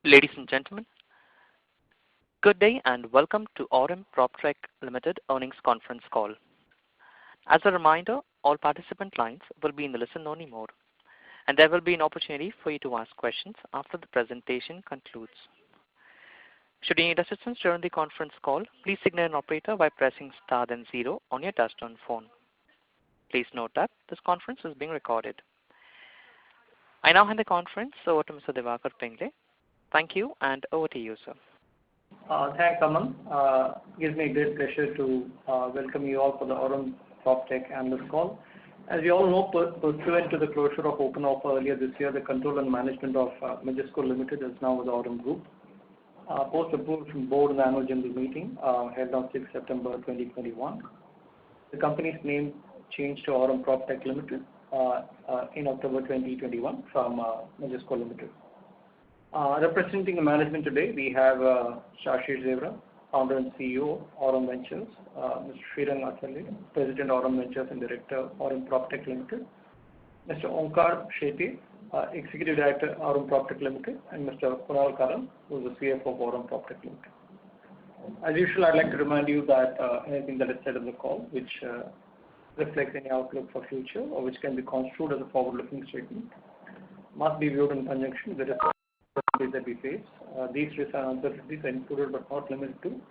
Ladies and gentlemen, good day and welcome to Aurum PropTech Limited earnings conference call. As a reminder, all participant lines will be in the listen-only mode, and there will be an opportunity for you to ask questions after the presentation concludes. Should you need assistance during the conference call, please signal an operator by pressing star then 0 on your touchtone phone. Please note that this conference is being recorded. I now hand the conference over to Mr. Diwakar Pingle. Thank you, and over to you, sir. Thanks, Aman. Gives me great pleasure to welcome you all for the Aurum PropTech analyst call. As you all know, pursuant to the closure of Open Offer earlier this year, the control and management of Majesco Limited is now with the Aurum Group. Post approval from board and annual general meeting held on 6 September 2021. The company's name changed to Aurum PropTech Limited in October 2021 from Majesco Limited. Representing the management today, we have Ashish Deora, founder and CEO, Aurum Ventures, Mr. Srirang Athalye, President, Aurum Ventures and Director, Aurum PropTech Limited, Mr. Onkar Shetye, Executive Director, Aurum PropTech Limited, and Mr. Kunal Karan, who is the CFO of Aurum PropTech Limited. As usual, I'd like to remind you that anything that is said on the call, which reflects any outlook for future or which can be construed as a forward-looking statement, must be viewed in conjunction with the that we face. These risks and uncertainties are included but not limited to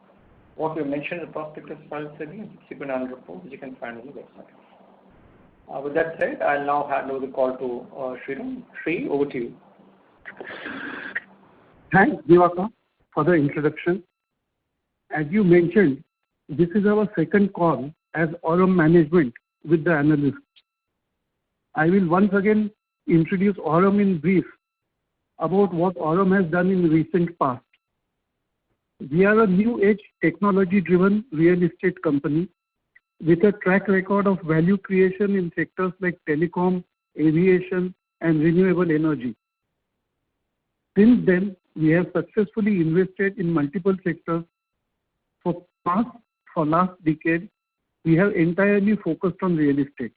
what we mentioned in the prospectus file study and subsequent annual report, which you can find on the website. With that said, I'll now hand over the call to Srirang. Sri, over to you. Thanks, Diwakar, for the introduction. As you mentioned, this is our second call as Aurum management with the analysts. I will once again introduce Aurum in brief about what Aurum has done in recent past. We are a new age technology-driven real estate company with a track record of value creation in sectors like telecom, aviation, and renewable energy. Since then, we have successfully invested in multiple sectors. For last decade, we have entirely focused on real estate.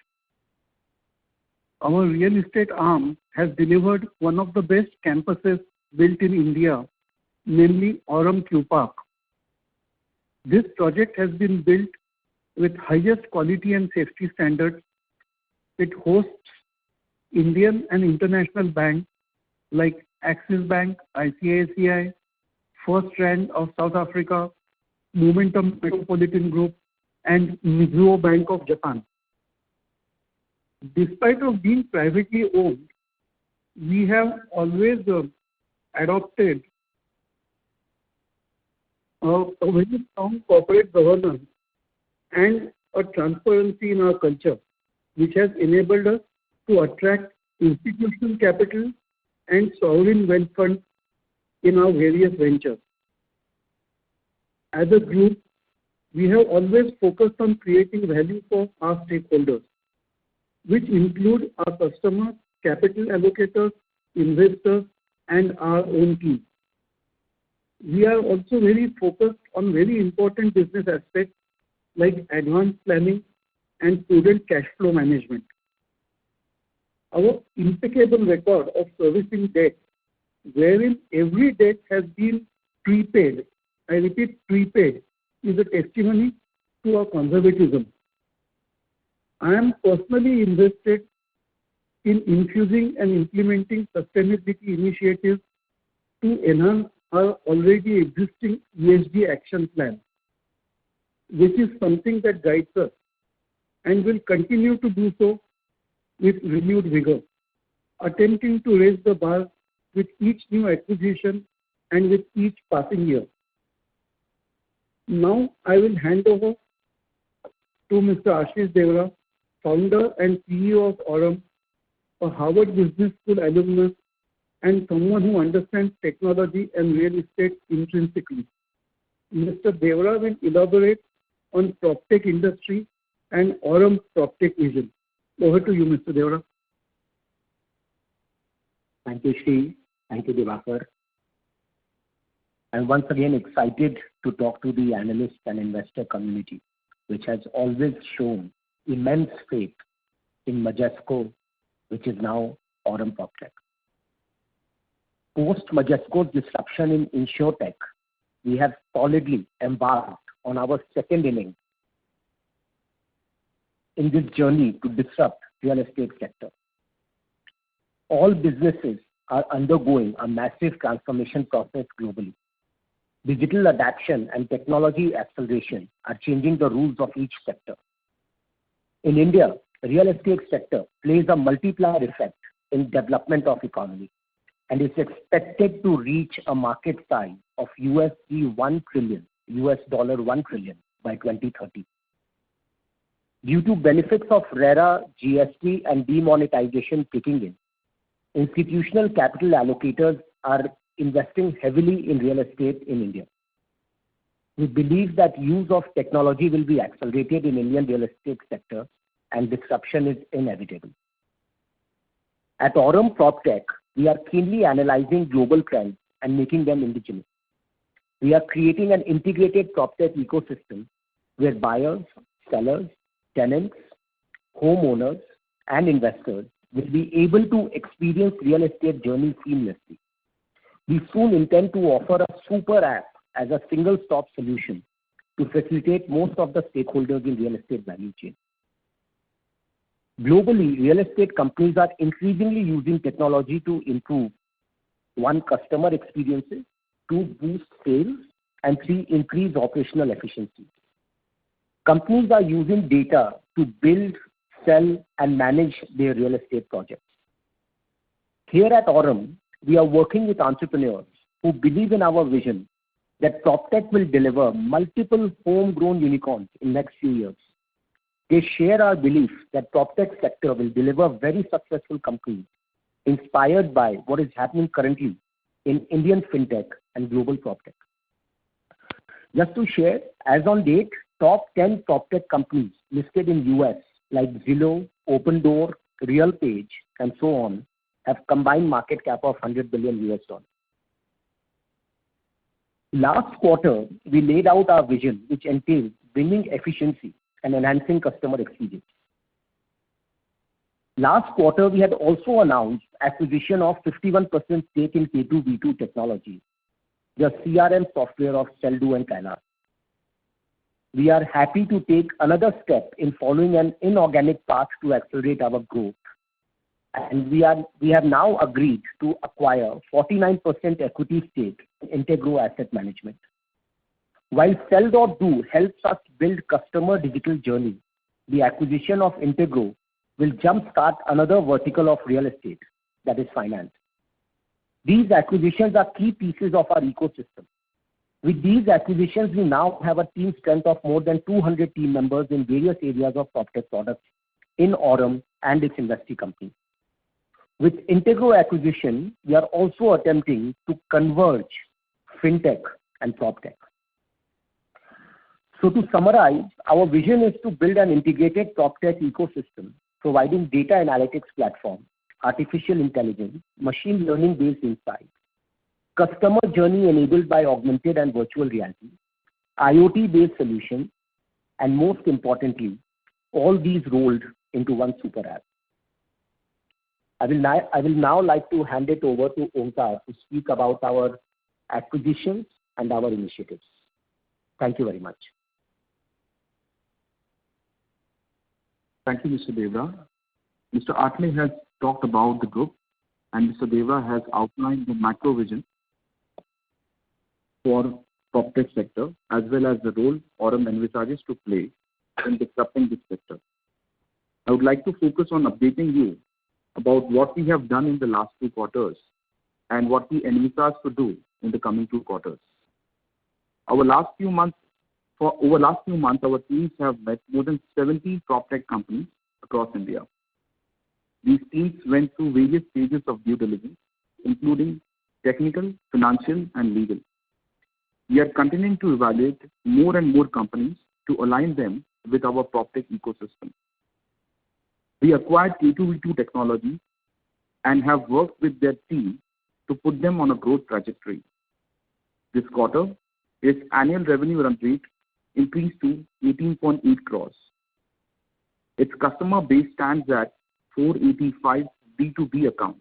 Our real estate arm has delivered one of the best campuses built in India, namely Aurum Q Park. This project has been built with highest quality and safety standards. It hosts Indian and international banks like Axis Bank, ICICI, FirstRand of South Africa, Momentum Metropolitan Group, and Mizuho Bank of Japan. Despite of being privately owned, we have always adopted a very strong corporate governance and a transparency in our culture, which has enabled us to attract institutional capital and sovereign wealth funds in our various ventures. As a group, we have always focused on creating value for our stakeholders, which include our customers, capital allocators, investors, and our own team. We are also very focused on very important business aspects like advanced planning and prudent cash flow management. Our impeccable record of servicing debt, wherein every debt has been prepaid, I repeat, prepaid, is a testimony to our conservatism. I am personally invested in infusing and implementing sustainability initiatives to enhance our already existing ESG action plan, which is something that guides us and will continue to do so with renewed vigor, attempting to raise the bar with each new acquisition and with each passing year. Now I will hand over to Mr. Ashish Deora, founder and CEO of Aurum, a Harvard Business School alumnus and someone who understands technology and real estate intrinsically. Mr. Deora will elaborate on PropTech industry and Aurum PropTech vision. Over to you, Mr. Deora. Thank you, Shri. Thank you, Diwakar. I'm once again excited to talk to the analyst and investor community, which has always shown immense faith in Majesco, which is now Aurum PropTech. Post Majesco's disruption in InsurTech, we have solidly embarked on our second inning in this journey to disrupt real estate sector. All businesses are undergoing a massive transformation process globally. Digital adoption and technology acceleration are changing the rules of each sector. In India, real estate sector plays a multiplier effect in development of economy and is expected to reach a market size of $1 trillion by 2030. Due to benefits of RERA, GST and demonetization kicking in, institutional capital allocators are investing heavily in real estate in India. We believe that use of technology will be accelerated in Indian real estate sector and disruption is inevitable. At Aurum PropTech, we are keenly analyzing global trends and making them indigenous. We are creating an integrated PropTech ecosystem where buyers, sellers, tenants, homeowners, and investors will be able to experience real estate journey seamlessly. We soon intend to offer a super app as a single-stop solution to facilitate most of the stakeholders in real estate value chain. Globally, real estate companies are increasingly using technology to improve 1, customer experiences, 2, boost sales, and 3, increase operational efficiency. Companies are using data to build, sell, and manage their real estate projects. Here at Aurum, we are working with entrepreneurs who believe in our vision that PropTech will deliver multiple homegrown unicorns in the next few years. They share our belief that PropTech sector will deliver very successful companies inspired by what is happening currently in Indian fintech and global PropTech. Just to share, as on date, top 10 PropTech companies listed in US like Zillow, Opendoor, RealPage, and so on have combined market cap of $100 billion. Last quarter, we laid out our vision, which entails bringing efficiency and enhancing customer experience. Last quarter, we had also announced acquisition of 51% stake in K2V2 Technologies, the CRM software of Sell.Do and Kailash. We are happy to take another step in following an inorganic path to accelerate our growth. And we have now agreed to acquire 49% equity stake in Integro Asset Management. While Sell.Do helps us build customer digital journey, the acquisition of Integro will jumpstart another vertical of real estate, that is finance. These acquisitions are key pieces of our ecosystem. With these acquisitions, we now have a team strength of more than 200 team members in various areas of PropTech products in Aurum and its investee company. With Integro acquisition, we are also attempting to converge fintech and PropTech. So to summarize, our vision is to build an integrated PropTech ecosystem, providing data analytics platform, artificial intelligence, machine learning-based insights, customer journey enabled by augmented and virtual reality, IoT-based solutions, and most importantly, all these rolled into one super app. I will now like to hand it over to Onkar to speak about our acquisitions and our initiatives. Thank you very much. Thank you, Mr. Devra. Mr. Atle has talked about the group, and Mr. Devra has outlined the macro vision for PropTech sector, as well as the role Aurum envisages to play in disrupting this sector. I would like to focus on updating you about what we have done in the last 2 quarters and what we envisage to do in the coming 2 quarters. Over last few months, our teams have met more than 70 PropTech companies across India. These teams went through various stages of due diligence, including technical, financial, and legal. We are continuing to evaluate more and more companies to align them with our PropTech ecosystem. We acquired K2V2 Technologies and have worked with their team to put them on a growth trajectory. This quarter, its annual revenue run rate increased to 18.8 crores. Its customer base stands at 485 B2B accounts.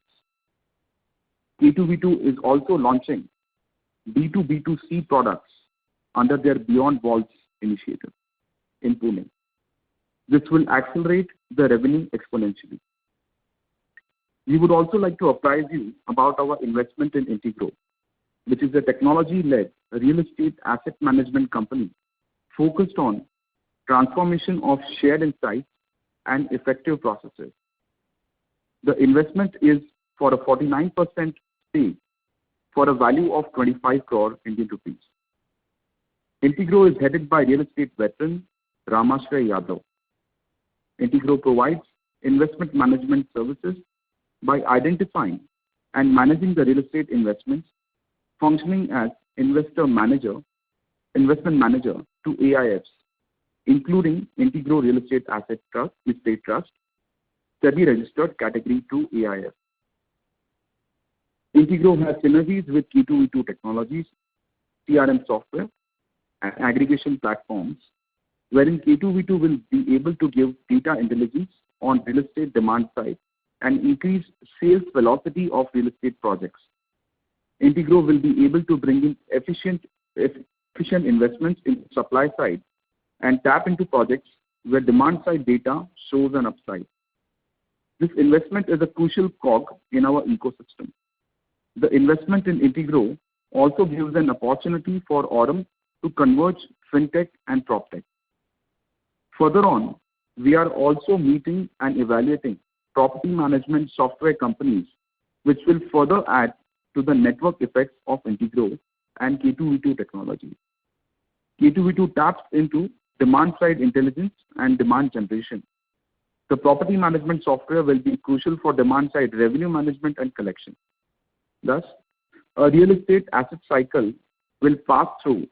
K2V2 is also launching B2B2C products under their Beyond Walls initiative in Pune. This will accelerate the revenue exponentially. We would also like to apprise you about our investment in Integro, which is a technology-led real estate asset management company focused on transformation of shared insights and effective processes. The investment is for a 49% stake for a value of 25 crore Indian rupees. Integro is headed by real estate veteran Ramashray Yadav. Integro provides investment management services by identifying and managing the real estate investments, functioning as investment manager to AIFs, including Integro Real Estate Asset Trust, Estate Trust, SEBI registered Category 2 AIF. Integro has synergies with K2V2 technologies, CRM software, and aggregation platforms, wherein K2V2 will be able to give data intelligence on real estate demand side and increase sales velocity of real estate projects. Integro will be able to bring in efficient investments in supply side and tap into projects where demand side data shows an upside. This investment is a crucial cog in our ecosystem. The investment in Integro also gives an opportunity for Aurum to converge fintech and proptech. Further on, we are also meeting and evaluating property management software companies, which will further add to the network effects of Integro and K2V2 technology. K2V2 taps into demand-side intelligence and demand generation. The property management software will be crucial for demand-side revenue management and collection. Thus, a real estate asset cycle will pass through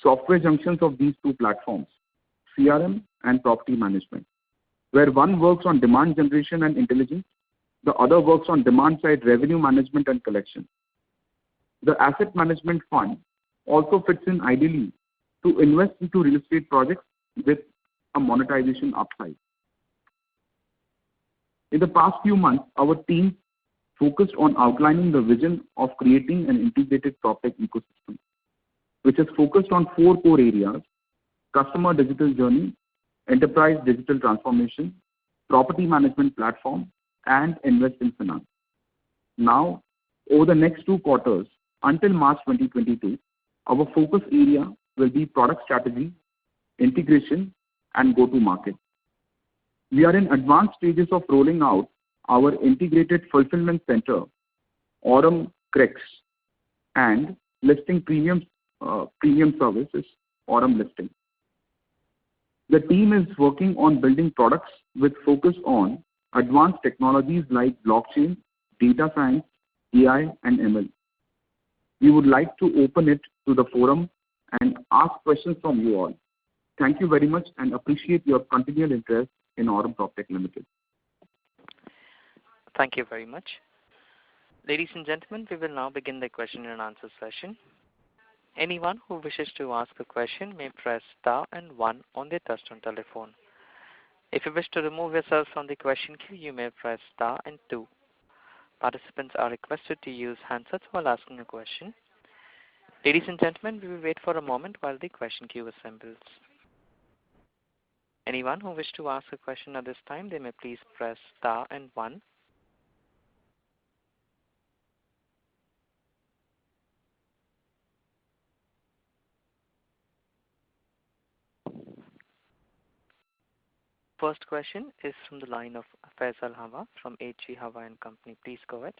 software junctions of these two platforms, CRM and property management, where one works on demand generation and intelligence, the other works on demand-side revenue management and collection. The asset management fund also fits in ideally to invest into real estate projects with a monetization upside. In the past few months, our team focused on outlining the vision of creating an integrated PropTech ecosystem, which is focused on 4 core areas: customer digital journey, enterprise digital transformation, property management platform, and invest in finance. Now, over the next 2 quarters until March 2022, our focus area will be product strategy, integration, and go-to-market. We are in advanced stages of rolling out our integrated fulfillment center, Aurum Crex, and listing premium services, Aurum Listing. The team is working on building products with focus on advanced technologies like blockchain, data science, AI, and ML. We would like to open it to the forum and ask questions from you all. Thank you very much and appreciate your continued interest in Aurum PropTech Limited. Thank you very much. Ladies and gentlemen, we will now begin the question and answer session. Anyone who wishes to ask a question may press star and 1 on their touchtone telephone. If you wish to remove yourself from the question queue, you may press star and 2. Participants are requested to use handsets while asking a question. Ladies and gentlemen, we will wait for a moment while the question queue assembles. Anyone who wishes to ask a question at this time, they may please press star and 1. First question is from the line of Faisal Hawa from HG Hawa & Company. Please go ahead.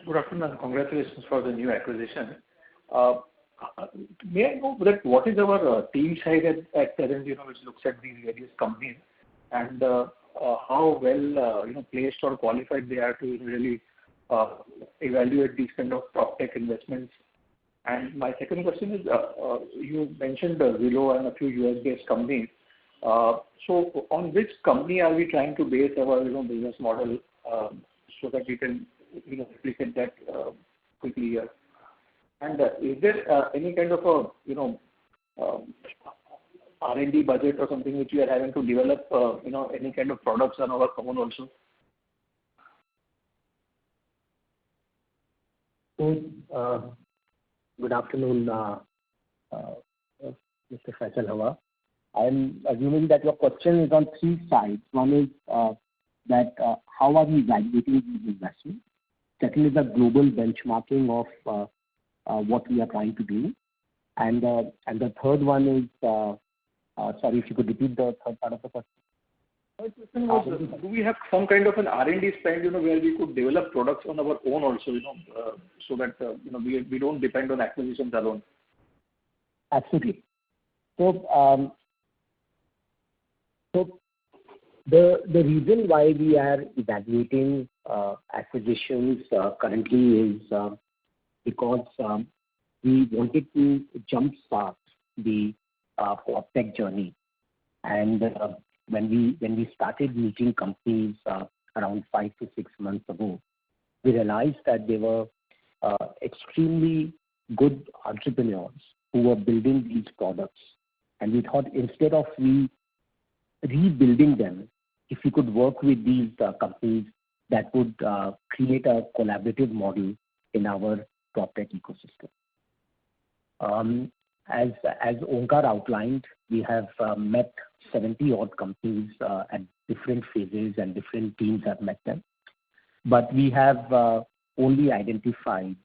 Good afternoon and congratulations for the new acquisition. May I know that what is our team size at present, which looks at these various companies, and how well placed or qualified they are to really evaluate these kind of PropTech investments? And my second question is, you mentioned Zillow and a few US-based companies. So on which company are we trying to base our business model so that we can replicate that quickly here? And is there any kind of a R&D budget or something which we are having to develop any kind of products on our own also? So, good afternoon, Mr. Faisal Hawa. I'm assuming that your question is on three sides. One is that how are we evaluating these investments? Second is the global benchmarking of what we are trying to do. And the third one is, sorry, if you could repeat the third part of the question. My question was, do we have some kind of an R&D spend, where we could develop products on our own also, so that, we don't depend on acquisitions alone? Absolutely. The reason why we are evaluating acquisitions currently is because we wanted to jumpstart the PropTech journey. And when we started meeting companies around 5 to 6 months ago, we realized that they were extremely good entrepreneurs who were building these products. And we thought instead of rebuilding them, if we could work with these companies, that would create a collaborative model in our PropTech ecosystem. As Onkar outlined, we have met 70 odd companies at different phases, and different teams have met them. But we have only identified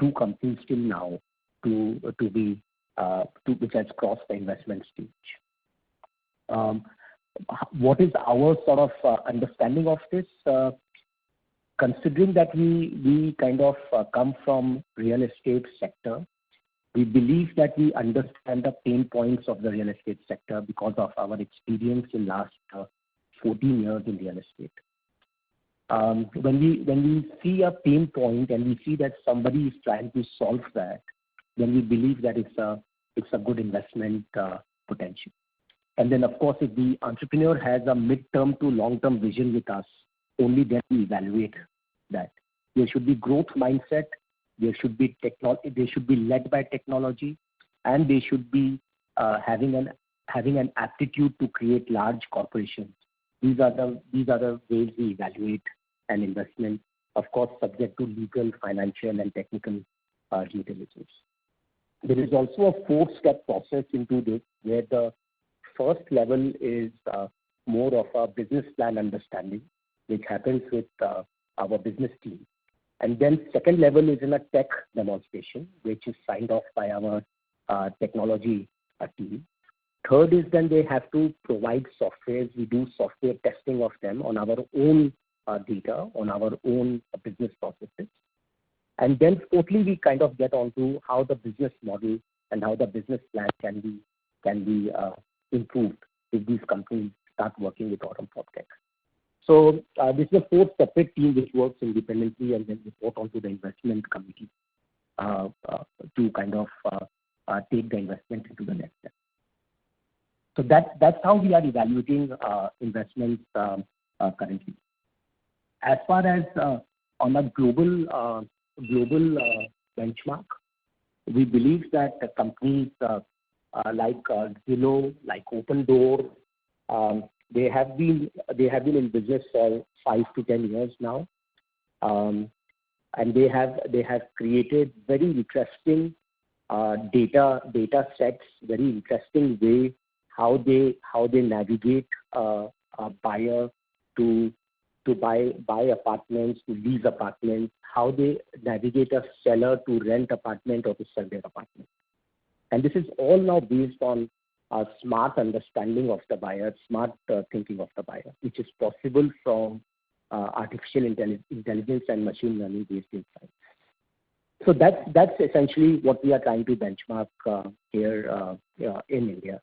2 companies till now which has crossed the investment stage. What is our sort of understanding of this? Considering that we kind of come from real estate sector, we believe that we understand the pain points of the real estate sector because of our experience in last 14 years in real estate. When we see a pain point and we see that somebody is trying to solve that, then we believe that it's a good investment potential. And then, of course, if the entrepreneur has a mid-term to long-term vision with us, only then we evaluate that. There should be growth mindset. There should be they should be led by technology, and they should be having an aptitude to create large corporations. These are the ways we evaluate an investment, of course, subject to legal, financial, and technical due diligence. There is also a 4-step process into this, where the first level is more of a business plan understanding, which happens with our business team. And then second level is in a tech demonstration, which is signed off by our technology team. Third is then they have to provide software. We do software testing of them on our own data, on our own business processes. And then fourthly, we kind of get onto how the business model and how the business plan can be improved if these companies start working with Aurum PropTech. So this is a 4th separate team which works independently and then report onto the investment committee to kind of take the investment into the next step. So that's how we are evaluating investments currently. As far as on a global benchmark, we believe that the companies like Zillow, like Opendoor, they have been in business for 5 to 10 years now, and they have created very interesting data sets, very interesting way how they navigate a buyer to buy apartments, to lease apartments, how they navigate a seller to rent apartment or to sell their apartment. And this is all now based on a smart understanding of the buyer, smart thinking of the buyer, which is possible from artificial intelligence and machine learning based insights. So that's essentially what we are trying to benchmark here in India.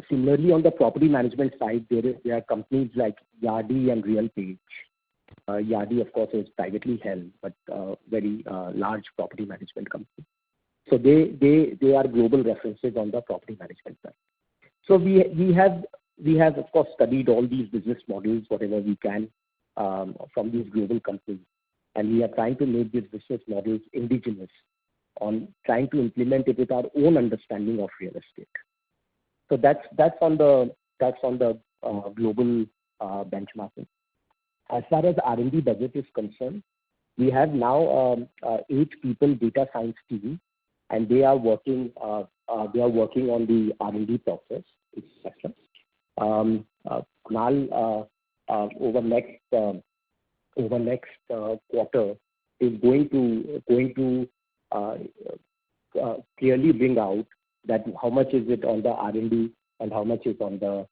Similarly, on the property management side, there are companies like Yardi and RealPage. Yardi, of course, is privately held, but very large property management company. So they are global references on the property management side. So we have of course studied all these business models, whatever we can, from these global companies, and we are trying to make these business models indigenous, on trying to implement it with our own understanding of real estate. So that's on the global benchmarking. As far as R&D budget is concerned, We have now 8 people data science team, and they are working on the R&D process, etc. Kunal over next quarter is going to clearly bring out that how much is it on the R&D and how much is on the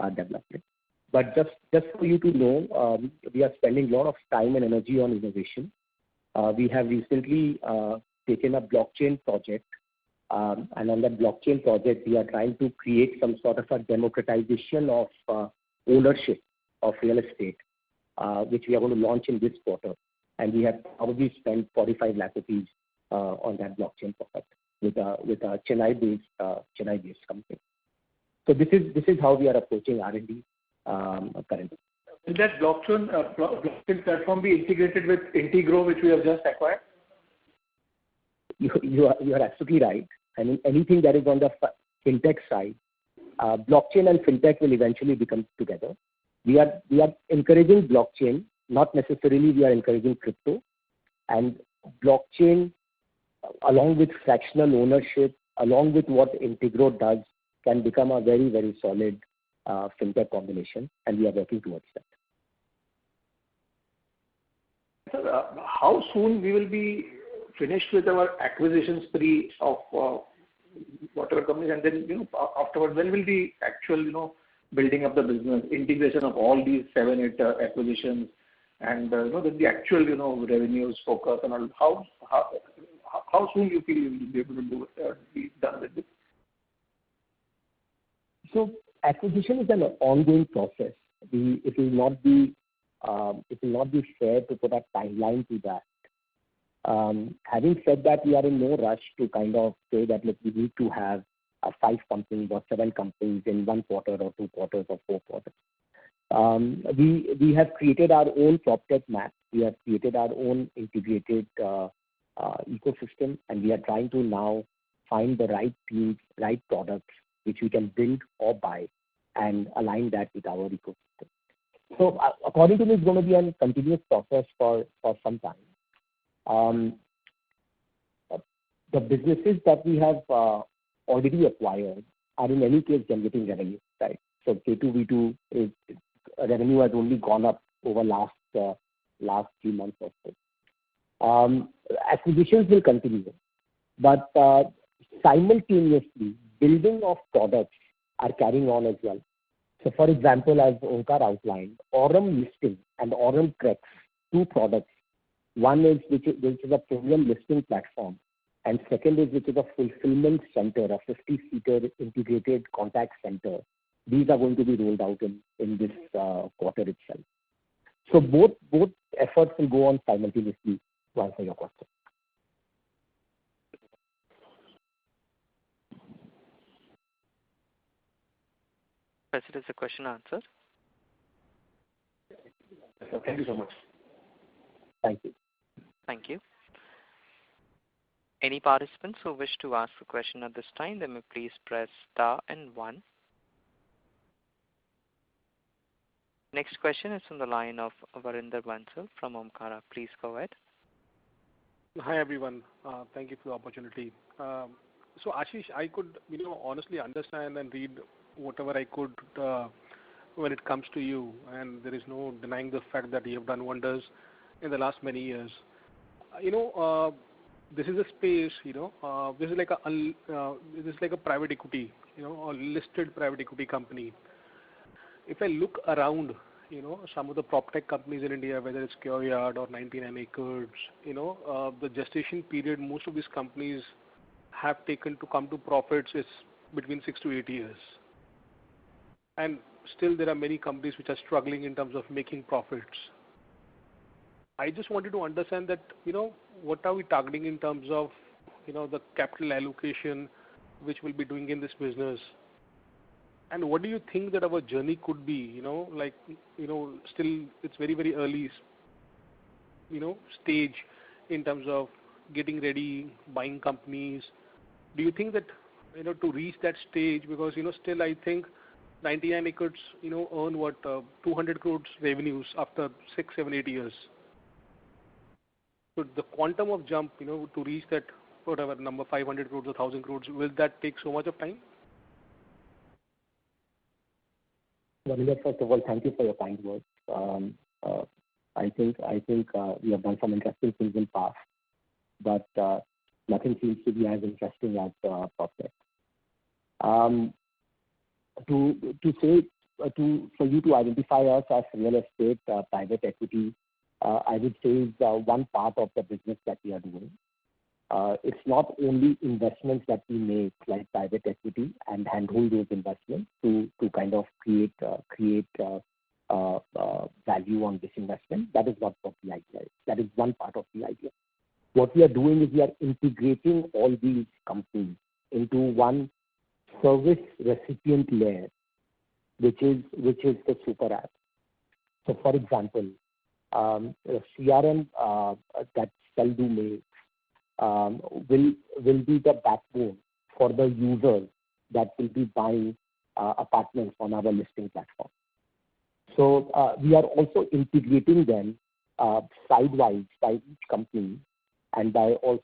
development. But just for you to know, we are spending a lot of time and energy on innovation. We have recently taken a blockchain project, and on that blockchain project, we are trying to create some sort of a democratization of ownership of real estate, which we are going to launch in this quarter. And we have probably spent 45 lakh rupees on that blockchain project with a Chennai-based company. So this is how we are approaching R&D currently. Will that blockchain platform be integrated with Integro, which we have just acquired? You are absolutely right. I mean, anything that is on the fintech side, blockchain and fintech will eventually become together. We are encouraging blockchain, not necessarily we are encouraging crypto. And blockchain, along with fractional ownership, along with what Integro does, can become a very, very solid fintech combination, and we are working towards that. Sir, how soon we will be finished with our acquisition spree of whatever companies, and then afterwards, when will the actual building up the business, integration of all these 7-8 acquisitions, and then the actual revenues focus and all. How soon you feel you will be able to be done with this? So acquisition is an ongoing process. It will not be fair to put a timeline to that. Having said that, we are in no rush to kind of say that look, we need to have 5 companies or 7 companies in 1 quarter or 2 quarters or 4 quarters. We have created our own PropTech map. We have created our own integrated ecosystem, and we are trying to now find the right teams, right products, which we can build or buy and align that with our ecosystem. So according to me, it's going to be a continuous process for some time. The businesses that we have already acquired are in any case generating revenue, right? So K2V2 revenue has only gone up over last few months or so. Acquisitions will continue, but simultaneously building of products are carrying on as well. So for example, as Onkar outlined, Aurum Listing and Aurum Crex, 2 products. One is which is a premium listing platform, and second is which is a fulfillment center, a 50-seater integrated contact center. These are going to be rolled out in this quarter itself. So both efforts will go on simultaneously to answer your question. Is the question answered? Thank you so much. Thank you. Thank you. Any participants who wish to ask a question at this time, they may please press star and 1. Next question is from the line of Varinder Bansal from Omkara. Please go ahead. Hi everyone. Thank you for the opportunity. So Ashish, I could honestly understand and read whatever I could when it comes to you, and there is no denying the fact that you have done wonders in the last many years. This is a space. This is like a private equity, a listed private equity company. If I look around, some of the PropTech companies in India, whether it's CureYard or 99 Acres, the gestation period most of these companies have taken to come to profits is between 6 to 8 years. And still there are many companies which are struggling in terms of making profits. I just wanted to understand that, what are we targeting in terms of, the capital allocation which we'll be doing in this business? And what do you think that our journey could be? Still it's very, very early, stage in terms of getting ready, buying companies. Do you think that, to reach that stage, because, still I think 99 Acres, earn what, 200 crores revenues after 6, 7, 8 years. So the quantum of jump, to reach that whatever number, 500 crores or 1,000 crores, will that take so much of time? Vanilla, first of all, thank you for your kind words. I think we have done some interesting things in past, but nothing seems to be as interesting as PropTech. For you to identify us as real estate private equity, I would say is one part of the business that we are doing. It's not only investments that we make like private equity and handhold those investments to kind of create value on this investment. That is not what the idea is. That is one part of the idea. What we are doing is we are integrating all these companies into one service recipient layer, which is the super app. So, for example, a CRM that Sell.Do makes will be the backbone for the users that will be buying apartments on our listing platform. So we are also integrating them sidewise by each company and on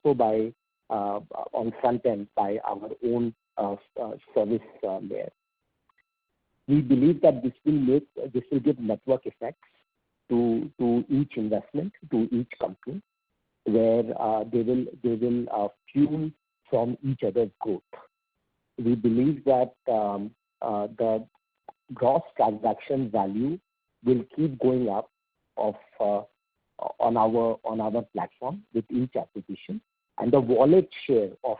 front end by our own service layer. We believe that this will give network effects to each investment, to each company, where they will fuel from each other's growth. We believe that the gross transaction value will keep going up on our platform with each acquisition, and the wallet share of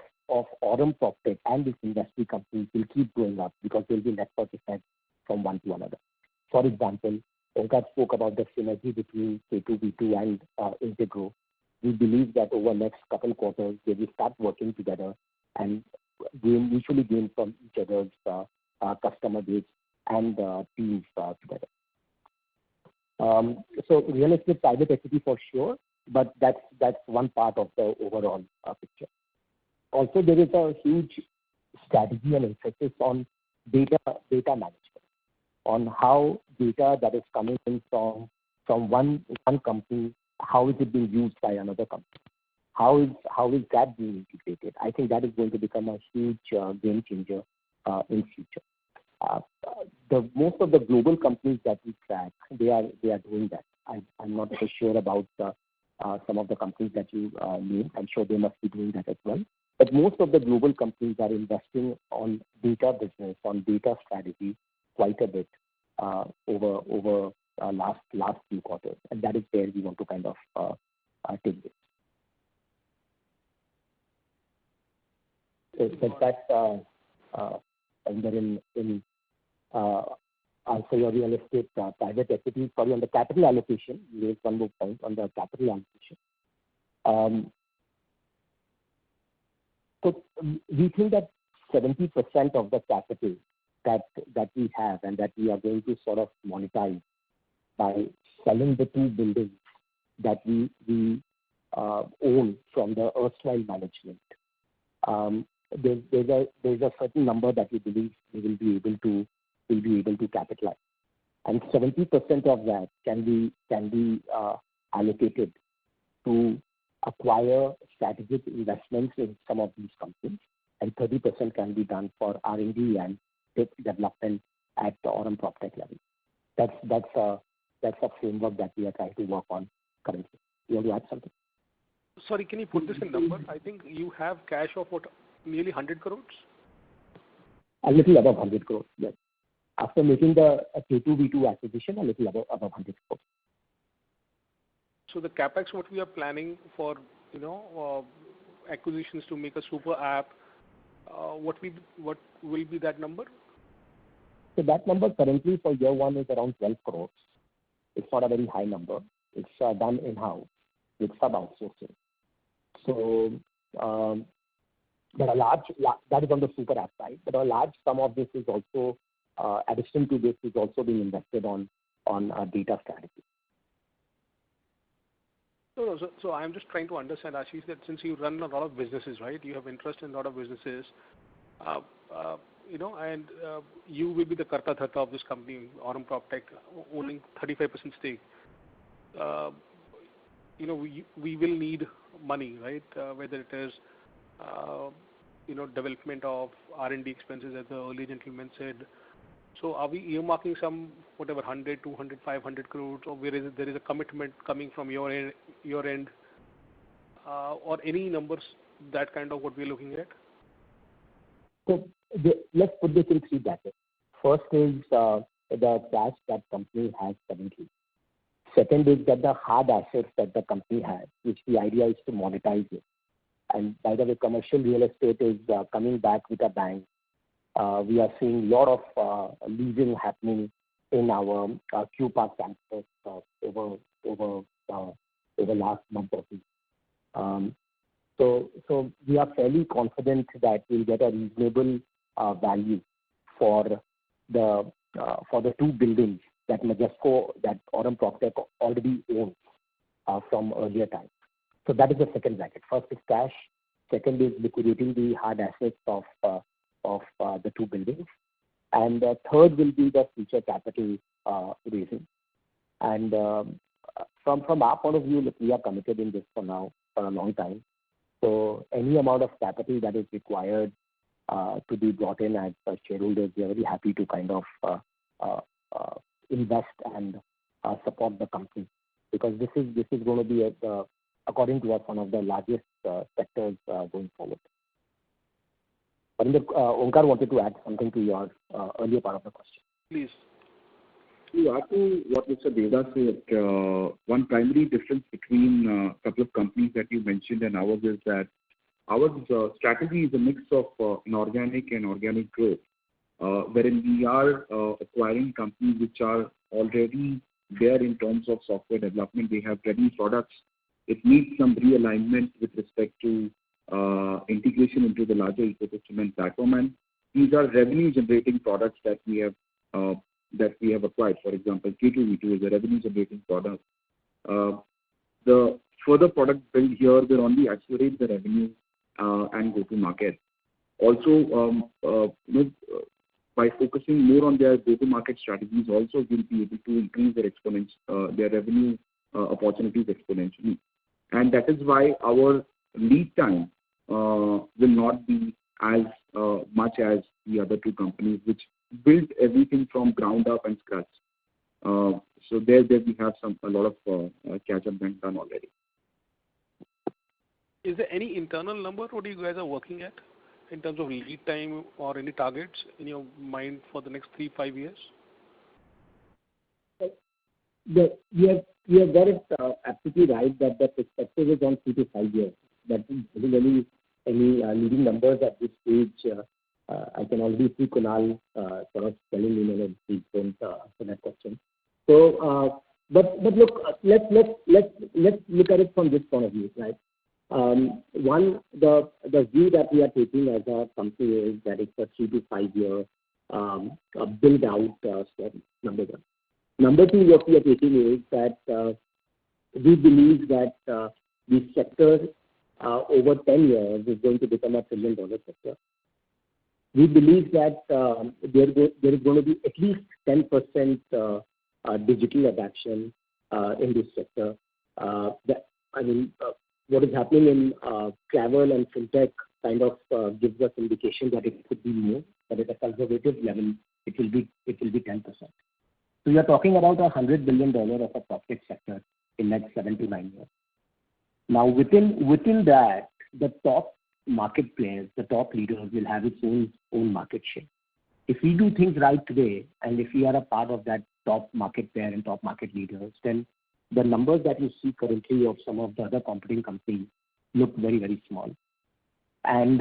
Aurum PropTech and its industry companies will keep going up because there will be network effects from one to another. For example, Onkar spoke about the synergy between K2V2 and Integro. We believe that over the next couple of quarters, they will start working together and mutually gain from each other's customer base and teams together. So real estate private equity for sure, but that's one part of the overall picture. Also, there is a huge strategy and emphasis on data management, on how data that is coming in from one company, how is it being used by another company? How is that being integrated? I think that is going to become a huge game changer in future. Most of the global companies that we track, they are doing that. I'm not so sure about some of the companies that you named. I'm sure they must be doing that as well. But most of the global companies are investing on data business, on data strategy quite a bit over last few quarters, and that is where we want to kind of take this. So that in answer your real estate private equity. Sorry, on the capital allocation, you raised one more point on the capital allocation. So we think that 70% of the capital that we have and that we are going to sort of monetize by selling the two buildings that we own from the erstwhile management. There's a certain number that we believe we will be able to capitalize, and 70% of that can be allocated to acquire strategic investments in some of these companies, and 30% can be done for R&D and development at the Aurum PropTech level. That's a framework that we are trying to work on currently. You want to add something? Sorry, can you put this in number? I think you have cash of nearly 100 crores? A little above 100 crores, yes. After making the K2V2 acquisition, a little above 100 crores. So the capex, what we are planning for, acquisitions to make a super app, what will be that number? So that number currently for year one is around 12 crores. It's not a very high number. It's done in-house with sub-outsourcing. So, but that is on the super app side. But a large sum of this is also, addition to this, is also being invested on data strategy. So I'm just trying to understand, Ashish, that since you run a lot of businesses, right? You have interest in a lot of businesses, and you will be the Karta Dharta of this company, Aurum PropTech, owning 35% stake. we will need money, right? Whether it is development of R&D expenses, as the earlier gentleman said. So are we earmarking some, whatever, 100, 200, 500 crores, or there is a commitment coming from your end, or any numbers, that kind of what we're looking at? So let's put this in three brackets. First is the cash that company has currently. Second is that the hard assets that the company has, which the idea is to monetize it. And by the way, commercial real estate is coming back with a bang. We are seeing a lot of leasing happening in our Q Park campus over last month or two. So we are fairly confident that we'll get a reasonable value for the two buildings that Majesco, that Aurum PropTech already owns from earlier times. So that is the second bracket. First is cash. Second is liquidating the hard assets of the two buildings. And third will be the future capital raising. And from our point of view, look, we are committed in this for a long time. So any amount of capital that is required to be brought in as shareholders, we are very happy to kind of invest and support the company, because this is going to be, according to us, one of the largest sectors going forward. But Onkar wanted to add something to your earlier part of the question. Please. To add to what Mr. Deva said, one primary difference between a couple of companies that you mentioned and ours is that our strategy is a mix of inorganic and organic growth, wherein we are acquiring companies which are already there in terms of software development. They have ready products. It needs some realignment with respect to integration into the larger ecosystem and platform. And these are revenue-generating products that we have acquired. For example, K2V2 is a revenue-generating product. The further product build here will only accelerate the revenue and go to market. Also, by focusing more on their go-to-market strategies, also will be able to increase their revenue opportunities exponentially. And that is why our lead time will not be as much as the other two companies, which built everything from ground up and scratch. So there we have a lot of catch-up being done already. Is there any internal number what you guys are working at in terms of lead time or any targets in your mind for the next 3-5 years? You have got it absolutely right that the perspective is on 3 to 5 years. That isn't any leading numbers at this stage. I can already see Kunal sort of telling me, please don't answer that question. So, but look, let's look at it from this point of view, right? One, the view that we are taking as a company is that it's a 3 to 5 year build out strategy, number one. Number two, what we are taking is that we believe that the sector over 10 years is going to become a $1 trillion sector. We believe that there is going to be at least 10% digital adoption in this sector. What is happening in travel and fintech kind of gives us indication that it could be more, but at a conservative level, it will be 10%. So we are talking about $100 billion of a PropTech sector in next 7 to 9 years. Now within that, the top market players, the top leaders will have its own market share. If we do things right today, and if we are a part of that top market player and top market leaders, then the numbers that you see currently of some of the other competing companies look very, very small. And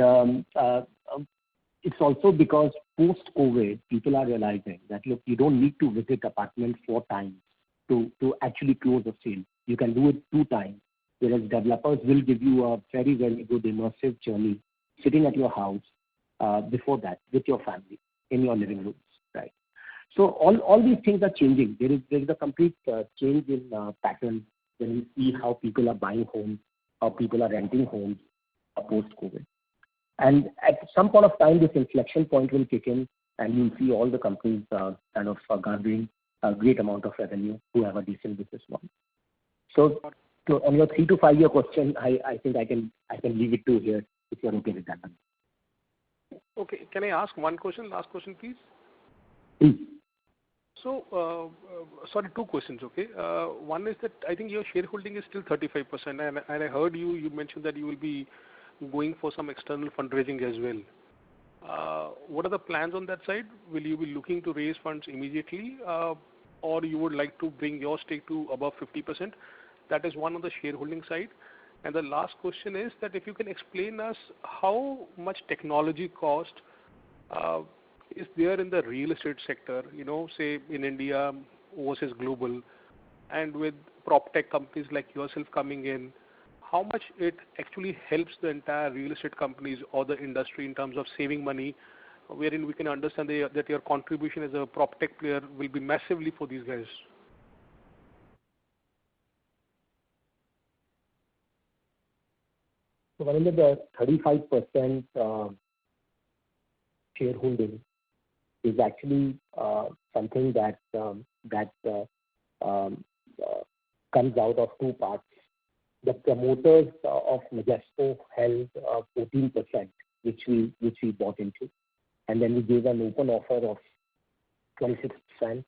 it's also because post-COVID, people are realizing that, look, you don't need to visit apartment 4 times to actually close a sale. You can do it 2 times, whereas developers will give you a very, very good immersive journey sitting at your house before that with your family in your living rooms, right? So all these things are changing. There is a complete change in pattern when we see how people are buying homes, how people are renting homes post-COVID. And at some point of time, this inflection point will kick in, and you'll see all the companies kind of garnering a great amount of revenue who have a decent business model. So So on your 3 to 5 year question, I think I can leave it to here if you're okay with that. Okay. Can I ask one question? Last question, please. Please. So, sorry, two questions, okay? One is that I think your shareholding is still 35%, and I heard you mentioned that you will be going for some external fundraising as well. What are the plans on that side? Will you be looking to raise funds immediately, or you would like to bring your stake to above 50%? That is one on the shareholding side. And the last question is that if you can explain us how much technology cost is there in the real estate sector, say in India versus global, and with prop tech companies like yourself coming in, how much it actually helps the entire real estate companies or the industry in terms of saving money, wherein we can understand that your contribution as a prop tech player will be massively for these guys. So when the 35% shareholding is actually something that comes out of two parts. The promoters of Majesco held 14%, which we bought into, and then we gave an open offer of 26%,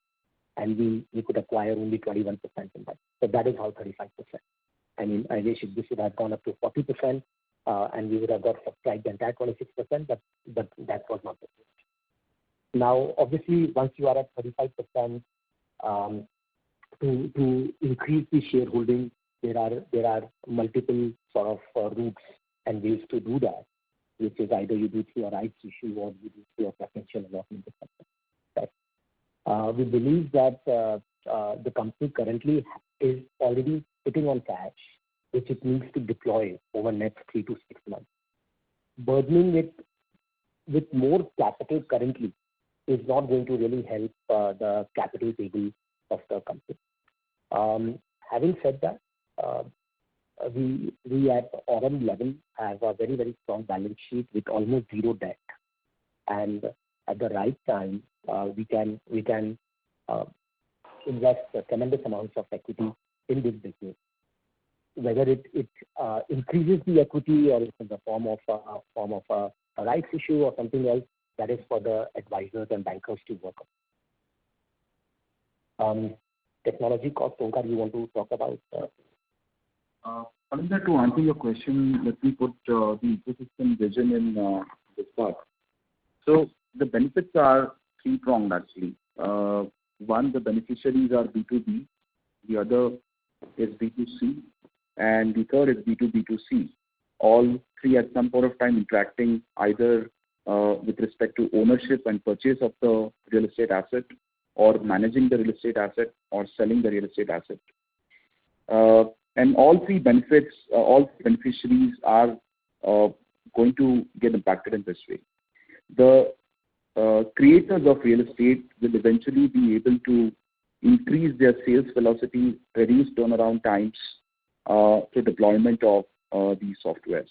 and we could acquire only 21% in that. So that is how 35%. I mean, I wish this would have gone up to 40%, and we would have got subscribed the entire 26%, but that was not the case. Now, obviously, once you are at 35%, to increase the shareholding, there are multiple sort of routes and ways to do that, which is either you do through a rights issue or you do through a preferential allotment. Right? We believe that the company currently is already sitting on cash, which it needs to deploy over the next 3 to 6 months. Burdening it with more capital currently is not going to really help the capital table of the company. Having said that, we at Aurum level have a very, very strong balance sheet with almost zero debt, and at the right time we can invest tremendous amounts of equity in this business. Whether it increases the equity or it's in the form of a rights issue or something else, that is for the advisors and bankers to work on. Technology cost, Onkar, you want to talk about? Ananda, to answer your question, let me put the ecosystem vision in this part. So the benefits are three-pronged actually. One, the beneficiaries are B2B, the other is B2C, and the third is B2B2C. All three at some point of time interacting either with respect to ownership and purchase of the real estate asset, or managing the real estate asset, or selling the real estate asset. And all three benefits, all beneficiaries are going to get impacted in this way. The creators of real estate will eventually be able to increase their sales velocity, reduce turnaround times through deployment of these softwares.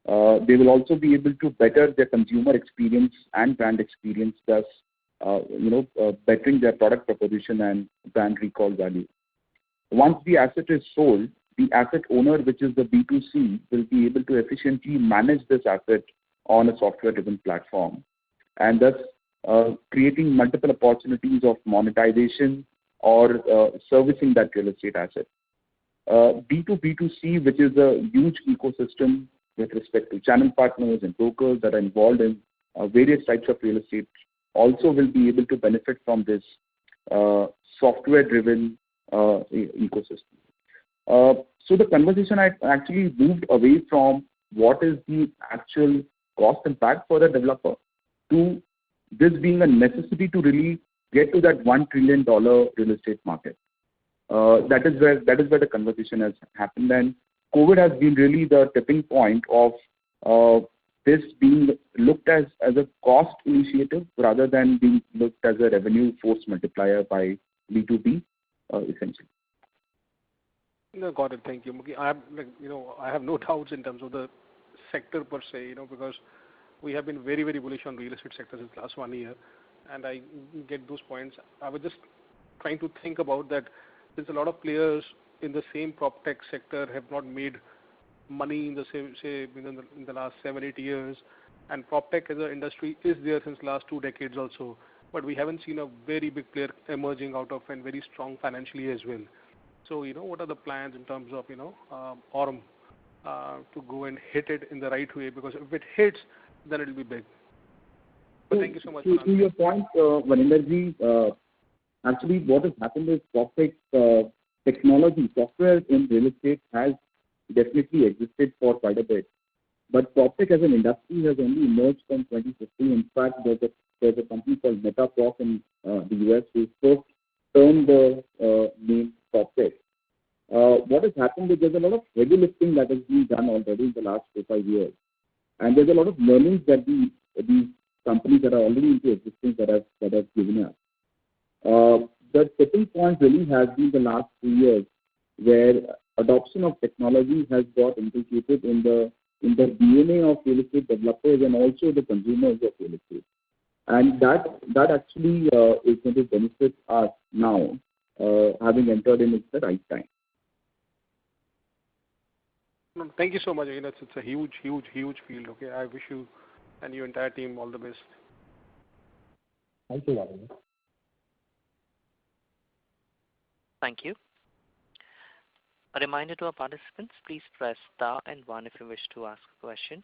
They will also be able to better their consumer experience and brand experience, thus bettering their product proposition and brand recall value. Once the asset is sold, the asset owner, which is the B2C, will be able to efficiently manage this asset on a software-driven platform, and thus creating multiple opportunities of monetization or servicing that real estate asset. B2B2C, which is a huge ecosystem with respect to channel partners and brokers that are involved in various types of real estate, also will be able to benefit from this software-driven ecosystem. So the conversation actually moved away from what is the actual cost impact for the developer to this being a necessity to really get to that $1 trillion real estate market. That is where the conversation has happened, and COVID has been really the tipping point of this being looked as a cost initiative rather than being looked as a revenue force multiplier by B2B, essentially. No, got it. Thank you. I have no doubts in terms of the sector per se, because we have been very, very bullish on real estate sector since last 1 year, and I get those points. I was just trying to think about that. Since a lot of players in the same prop tech sector have not made money in the same, say, in the last 7-8 years, and prop tech as an industry is there since last 2 decades also, but we haven't seen a very big player emerging out of and very strong financially as well. So, what are the plans in terms of, Aurum to go and hit it in the right way? Because if it hits, then it will be big. But thank you so much. To your point, Vaninderji, actually what has happened is PropTech technology, software in real estate has definitely existed for quite a bit. But PropTech as an industry has only emerged from 2015. In fact, there's a company called MetaProp in the US who first termed the name PropTech. What has happened is there's a lot of heavy lifting that has been done already in the last 4-5 years. And there's a lot of learnings that these companies that are already into existence that have given us. The tipping point really has been the last 2 years, where adoption of technology has got inculcated in the DNA of real estate developers and also the consumers of real estate. And that actually is going to benefit us now, having entered in at the right time. Thank you so much. It's a huge field. Okay, I wish you and your entire team all the best. Thank you, Vaninderji. Thank you. A reminder to our participants, please press star and 1 if you wish to ask a question.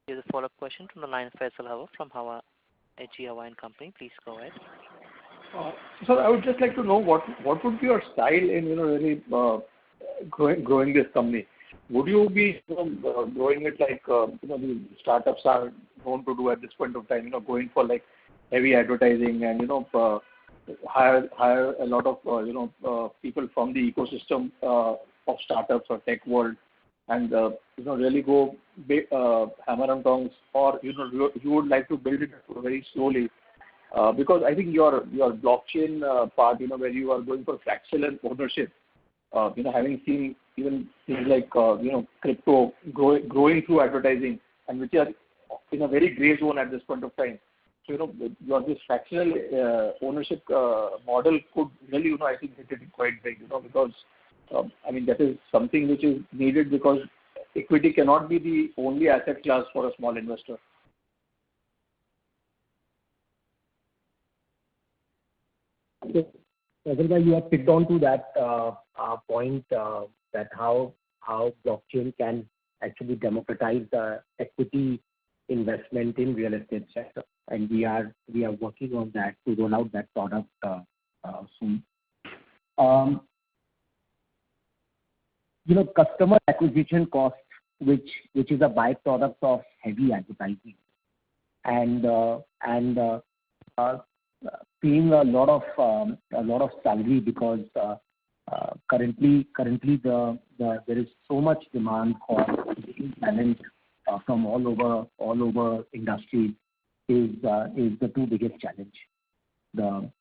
Here's a follow-up question from the line of Faisal Hawa from HG Hawa and Company. Please go ahead. So I would just like to know what would be your style in really growing this company. Would you be growing it like the startups are known to do at this point of time, going for like heavy advertising and hire a lot of people from the ecosystem of startups or tech world, and really go big, hammer and tongs, or you would like to build it very slowly, because I think your blockchain part, where you are going for fractional ownership, having seen even things like crypto growing through advertising, and which are in a very gray zone at this point of time. So your this fractional ownership model could really I think hit it quite big, because that is something which is needed, because equity cannot be the only asset class for a small investor. Faisal, you have picked on to that point, that how blockchain can actually democratize the equity investment in real estate sector, and we are working on that to roll out that product soon. Customer acquisition cost, which is a byproduct of heavy advertising, and paying a lot of salary, because currently there is so much demand for talent from all over industry is the two biggest challenge. The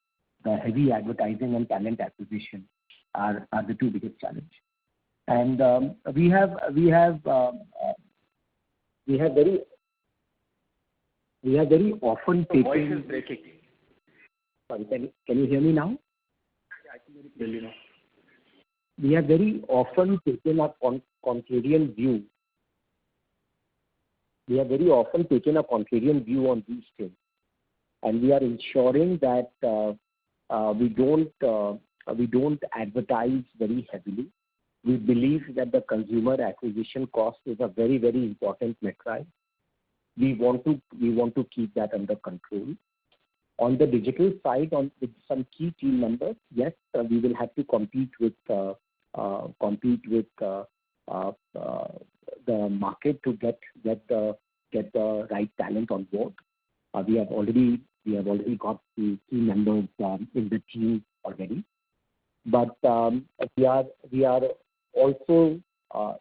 heavy advertising and talent acquisition are the two biggest challenge. And we have very often taken. Voice is breaking. Sorry, can you hear me now? I can hear you now. We have very often taken a contrarian view. We have very often taken a contrarian view on these things, and we are ensuring that we don't advertise very heavily. We believe that the consumer acquisition cost is a very, very important metric. We want to keep that under control. On the digital side, with some key team members, yes, we will have to compete with the market to get the right talent on board. We have already got the key members in the team already, but we are also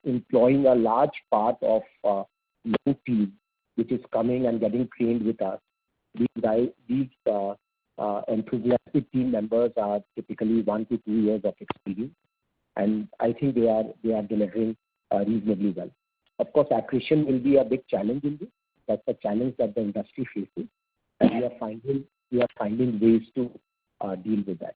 employing a large part of new team which is coming and getting trained with us. These enthusiastic team members are typically 1 to 2 years of experience, and I think they are delivering reasonably well. Of course, attrition will be a big challenge in this. That's a challenge that the industry faces, and we are finding ways to deal with that.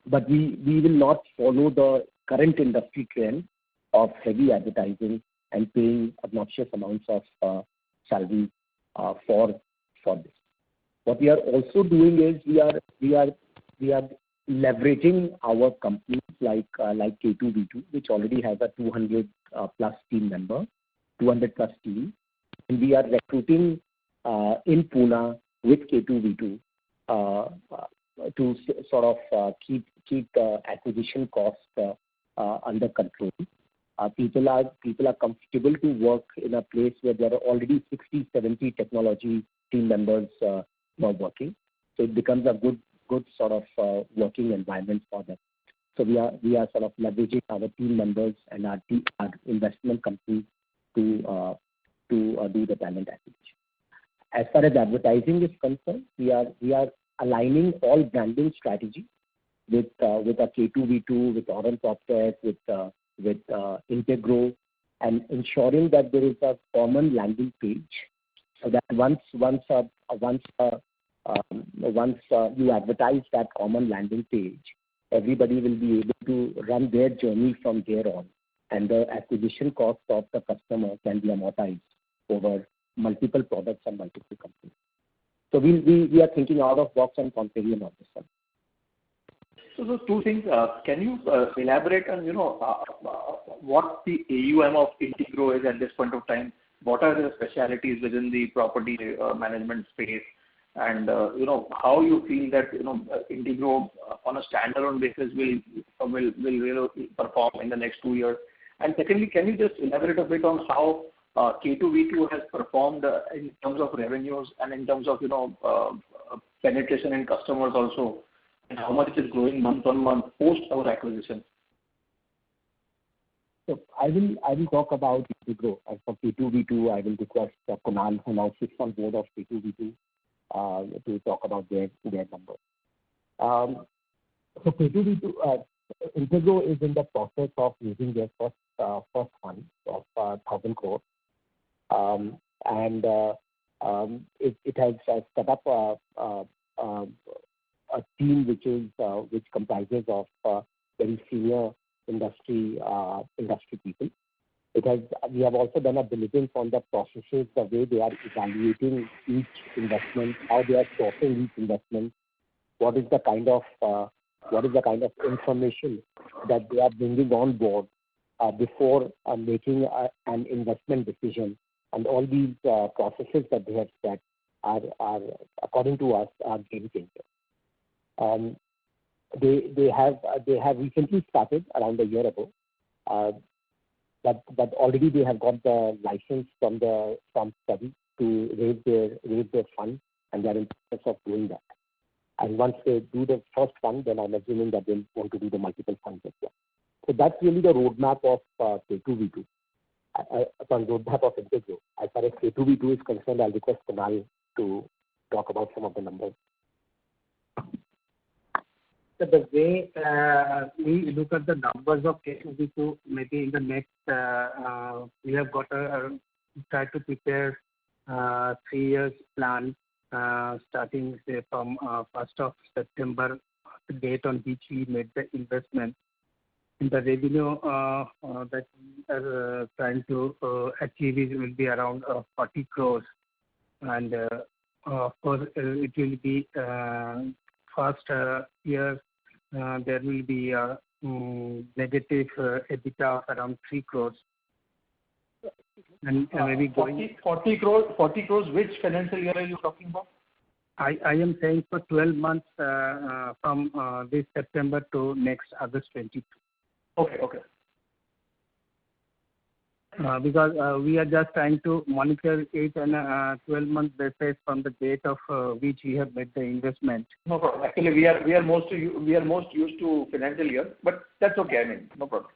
But we will not follow the current industry trend of heavy advertising and paying obnoxious amounts of salary for this. What we are also doing is we are leveraging our companies like K2V2, which already has a 200 plus team member, 200 plus team, and we are recruiting in Pune with K2V2 to sort of keep acquisition costs under control. People are comfortable to work in a place where there are already 60, 70 technology team members working. So it becomes a good sort of working environment for them. So we are sort of leveraging our team members and our investment companies to do the talent acquisition. As far as advertising is concerned, we are aligning all branding strategy with a K2V2, with Aurum PropTech, with Integro, and ensuring that there is a common landing page, so that once you advertise that common landing page, everybody will be able to run their journey from there on, and the acquisition cost of the customer can be amortized over multiple products and multiple companies. So we are thinking out of box and contrarian on this one. So those two things, can you elaborate on, what the AUM of Integro is at this point of time? What are the specialities within the property management space? And, how you feel that, Integro on a standalone basis will perform in the next 2 years? And secondly, can you just elaborate a bit on how K2V2 has performed in terms of revenues and in terms of, penetration in customers also, and how much it is growing month on month post our acquisition? So I will talk about Integro. And for K2V2, I will request Kunal, who now sits on board of K2V2, to talk about their numbers. So K2V2, Integro is in the process of raising their first fund of 1,000 crores. It has set up a team which comprises of very senior industry people. We have also done a diligence on the processes, the way they are evaluating each investment, how they are sourcing each investment, what is the kind of information that they are bringing on board before making an investment decision. And all these processes that they have set are according to us, are game changers. They have recently started around a year ago, but already they have got the license from SEBI to raise their fund, and they are in the process of doing that. And once they do the first fund, then I'm assuming that they'll want to do the multiple funds as well. So that's really the roadmap of K2V2. Roadmap of Integro. As far as K2V2 is concerned, I'll request Kunal to talk about some of the numbers. So the way we look at the numbers of K2V2, maybe in the next, we have got try to prepare 3 years plan, starting from 1st of September, the date on which we made the investment. And the revenue that we are trying to achieve will be around 40 crores. And of course, it will be first year, there will be a negative EBITDA of around 3 crores. And maybe going 40 crores, which financial year are you talking about? I am saying for 12 months from this September to next August 22. Okay. Because we are just trying to monitor it on a 12-month basis from the date of which we have made the investment. No problem. Actually, we are most used to financial year, but that's okay. I mean, no problem.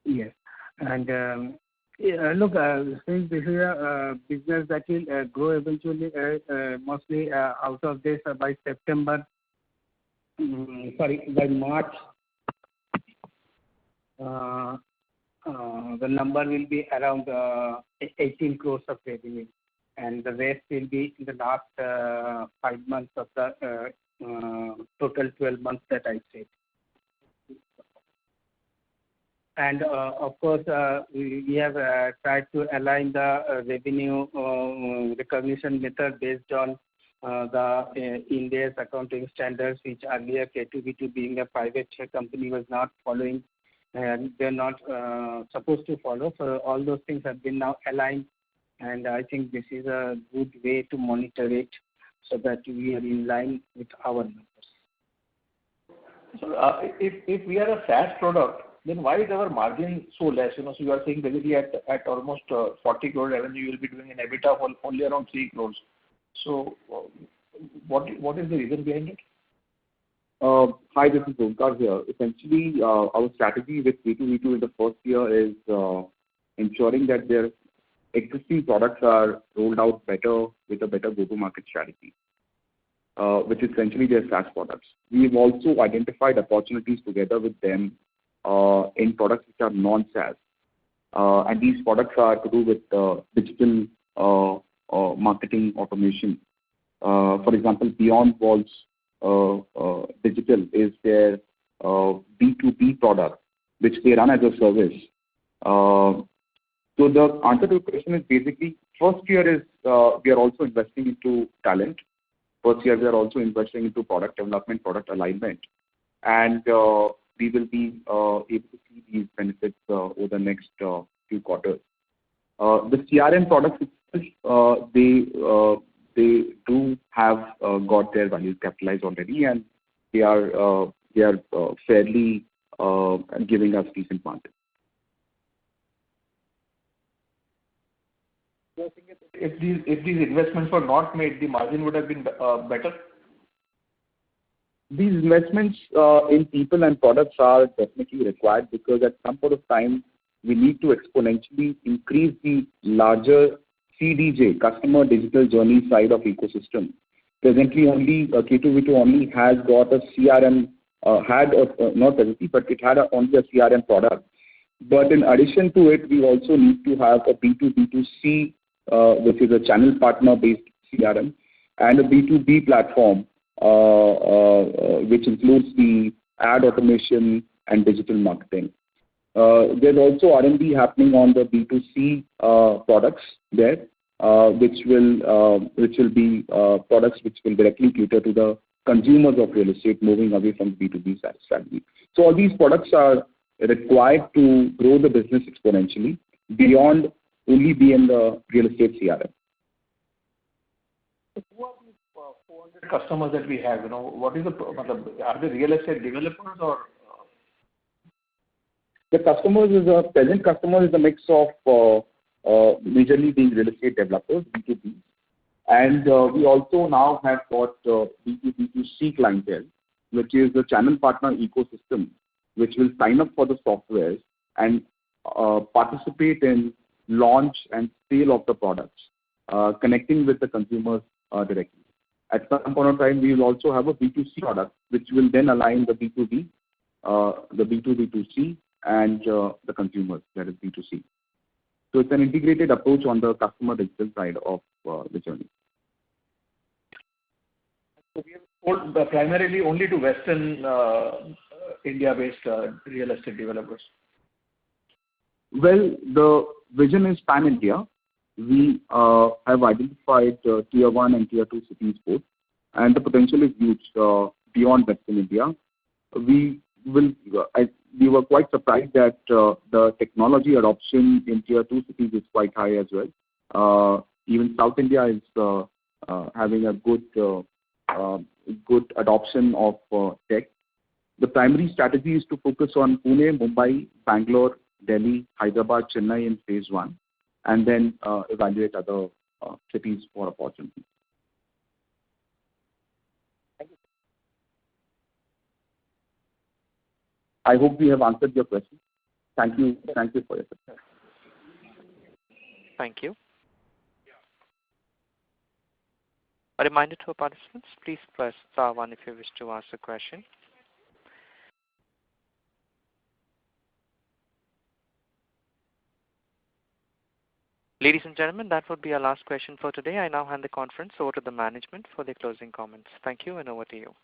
Yes, and look, since this is a business that will grow eventually, mostly out of this by September. By March the number will be around 18 crores of revenue, and the rest will be in the last 5 months of the total 12 months that I said. And of course, we have tried to align the revenue recognition method based on the India's accounting standards, which earlier K2V2 being a private company was not following, and they're not supposed to follow. So all those things have been now aligned, and I think this is a good way to monitor it so that we are in line with our numbers. So if we are a SaaS product, then why is our margin so less? So you are saying basically at almost 40 crore revenue, you will be doing an EBITDA of only around 3 crores. So what is the reason behind it? Hi, this is Omkar here. Essentially, our strategy with K2V2 in the first year is ensuring that their existing products are rolled out better with a better go-to-market strategy, which is essentially their SaaS products. We've also identified opportunities together with them in products which are non-SaaS. And these products are to do with digital marketing automation. For example, Beyond Walls Digital is their B2B product, which they run as a service. So the answer to the question is basically, first year is we are also investing into talent. First year we are also investing into product development, product alignment. And we will be able to see these benefits over the next few quarters. The CRM products itself, they do have got their values capitalized already, and they are fairly giving us decent margin. If these investments were not made, the margin would have been better? These investments in people and products are definitely required, because at some point of time, we need to exponentially increase the larger CDJ, customer digital journey side of ecosystem. Presently, only K2V2 only has got a CRM, not presently, but it had only a CRM product. But in addition to it, we also need to have a B2B2C, which is a channel partner-based CRM, and a B2B platform, which includes the ad automation and digital marketing. There's also R&D happening on the B2C products there, which will be products which will directly cater to the consumers of real estate, moving away from B2B strategy. So all these products are required to grow the business exponentially beyond only being the real estate CRM. Who are these 400 customers that we have? What is are they real estate developers or? The present customers is a mix of majorly being real estate developers, B2B. And we also now have got B2B2C clientele, which is the channel partner ecosystem, which will sign up for the softwares and participate in launch and sale of the products, connecting with the consumers directly. At some point of time, we will also have a B2C product, which will then align the B2B, the B2B2C, and the consumers, that is B2C. So it's an integrated approach on the customer digital side of the journey. So we have sold primarily only to Western India-based real estate developers. Well, the vision is pan-India. We have identified tier 1 and tier 2 cities both, and the potential is huge beyond Western India. We were quite surprised that the technology adoption in tier 2 cities is quite high as well. Even South India is having a good adoption of tech. The primary strategy is to focus on Pune, Mumbai, Bangalore, Delhi, Hyderabad, Chennai in phase 1, and then evaluate other cities for opportunities. Thank you. I hope we have answered your question. Thank you for your support. Thank you. A reminder to our participants, please press star 1 if you wish to ask a question. Ladies and gentlemen, that would be our last question for today. I now hand the conference over to the management for their closing comments. Thank you, and over to you.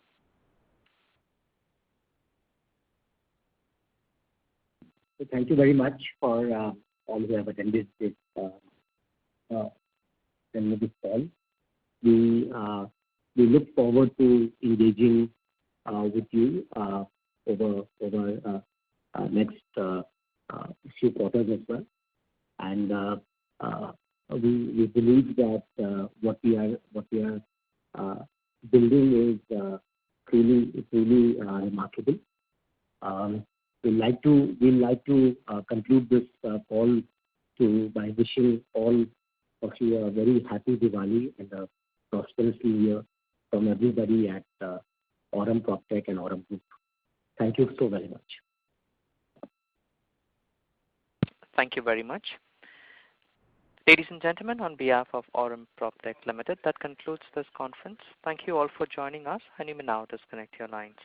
So thank you very much for all who have attended this call. We look forward to engaging with you over next few quarters as well. And we believe that what we are building is truly remarkable. We'd like to conclude this call by wishing all of you a very happy Diwali and a prosperous New Year from everybody at Aurum PropTech and Aurum Group. Thank you so very much. Thank you very much. Ladies and gentlemen, on behalf of Aurum PropTech Limited, that concludes this conference. Thank you all for joining us, and you may now disconnect your lines.